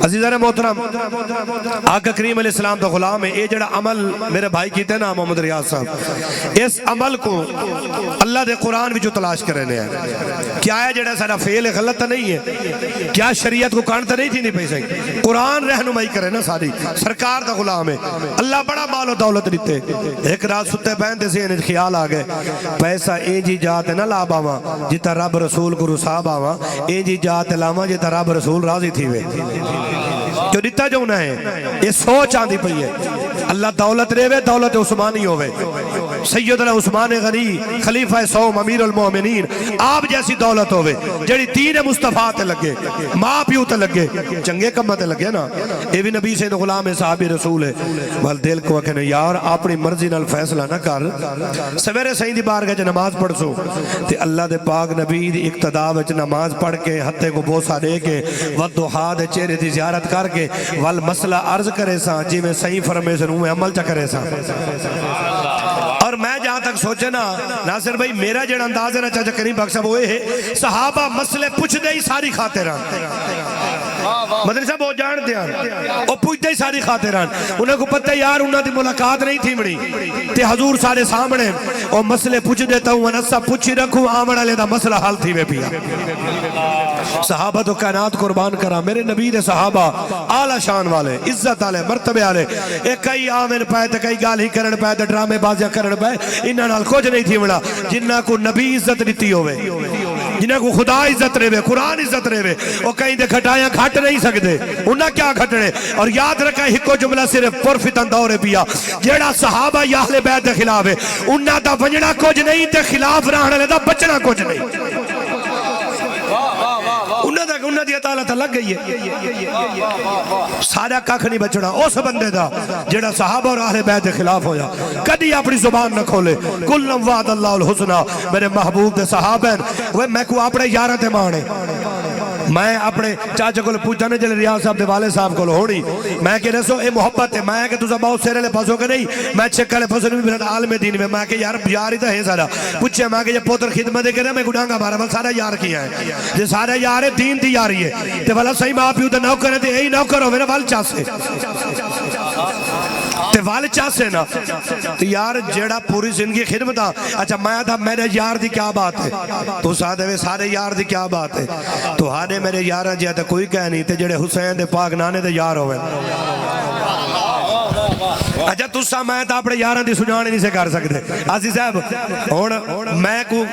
عزیزان محترم، آقا کریم علیہ السلام تو غلام ہے. یہ جڑا عمل میرے بھائی کیتے نا محمد ریاض صاحب، اس عمل کو اللہ دے قرآن بھی جو تلاش کرنے ہیں. کیا ہے جڑا سارا فعل غلط نہیں ہے؟ کیا شریعت کو کانٹا نہیں تھی نہیں پہ سکتی؟ قرآن رہنمائی کرے نا ساری. سرکار دا غلام ہے. اللہ بڑا مال و دولت دیتے. ایک رات ستے پہنتے سے انہیں خیال آگئے پیسہ اے جی جاتے نہ لاب آواں جتا رب رسول کو رساب آواں، اے جی جاتے لاواں جتا رب رسول راضی تھی وے. جو دیتا جو نہ ہے یہ سوچ آندھی پئی ہے. اللہ دولت رے وے، دولت عثمانی ہوئے. سیدنا عثمان غنی خلیفہ سوم امیر المومنین آپ جیسی دولت ہوئے جڑی دین مصطفیٰ تے لگے، ماں پیو تے لگے، چنگے کمہ تے لگے نا. یہ بھی نبی سے غلام صحابی رسول ہے. بل دل کو کہنے یار اپنی مرضی نال فیصلہ نہ کر، سویرے سہی دی بارگاہ چ نماز پڑھ سو تے اللہ دے پاک نبی دی اقتداء وچ نماز پڑھ کے ہتھے کو بوسا دے کے والضحیٰ دے چہرے دی زیارت کر کے وال مسئلہ عرض کرے سا جی میں صحیح فرمے سے میں عمل چا کرے سا. اور میں جہاں تک سوچے نا ناصر بھائی میرا جڑا انداز ہے نا چاچا کریم بخش صاحب وہ ہے صحابہ مسئلے پوچھ دے ہی ساری خاطران. مدنی صاحب وہ جان دیا وہ پوچھ دے ہی ساری خاطران. انہیں کو پتہ یار انہوں دی ملاقات نہیں تھی مڑی تے حضور سارے سامنے وہ مسئلے پوچھ دیتا ہوں انسا پوچھی رکھوں آمڑا لے دا مسئلہ حل تھی وے پیا. صحابہ تو کائنات قربان کرا میرے نبی دے صحابہ اعلی شان والے عزت والے مرتبے والے. ایک کئی آمن پائے تے کئی گال ہی کرن پائے تے ڈرامے بازیاں کرن پائے انہاں نال کچھ نہیں تھی مڑا. جنہاں کو نبی عزت دیتی ہوئے، جنہاں کو خدا عزت رہے قرآن عزت رہے وہ کہیں دے کھٹایاں کھٹ نہیں سکتے. انہاں کیا کھٹنے؟ اور یاد رکھا ہکو جملہ صرف پرفتن دورے پیا جیڑا صحابہ یا اہل بیت دے خلاف ہے انہاں دا بنجنا کچھ نہیں تے خلاف رہنے لے دا بچنا کچھ نہیں. انہاں دی عطالت لگ گئی ہے سارا ککھ نہیں بچنا اس بندے دا جڑا صحابہ اور اہل بیت دے خلاف ہویا. کدی اپنی زبان نہ کھولے. کلم وعد اللہ الحسنہ. میرے محبوب دے صحابہ وہ میں کو اپنے یارہ تے مانے. میں اپنے چاچے کو پوچھتا نہیں جلے ریاض صاحب دے والے صاحب کو ہونی میں کہ رسو اے محبت ہے. میں کہ تُسا بہت سیرے لے پسو کہ نہیں میں چھکا لے پسو نہیں میرا عالم دین میں کہ یار یاری تا ہے سارا پوچھے میں کہ یہ پوتر خدمت کرے میں گناہگا بارا بل سارا یار کیا ہے یہ سارا یار ہے دین دی یاری ہے تے والا صحیح ماں پیو تے نو کرے تے ای نو کرو میرا وال چاسے تے وال چاسے نا تے یار جیڑا پوری زندگی خدمت آ. اچھا میں تھا میرے یار دی کیا بات ہے تو سادھے وے سارے یار دی کیا بات ہے تو ہانے میرے یارہ جہاں تے کوئی کہہ نہیں تے جڑے حسین دے پاک نانے دے یار ہوئے. اچھا تُسا میں تا اپنے یارہ دی سجانے نہیں سے کر سکتے. عزیز صاحب میں کو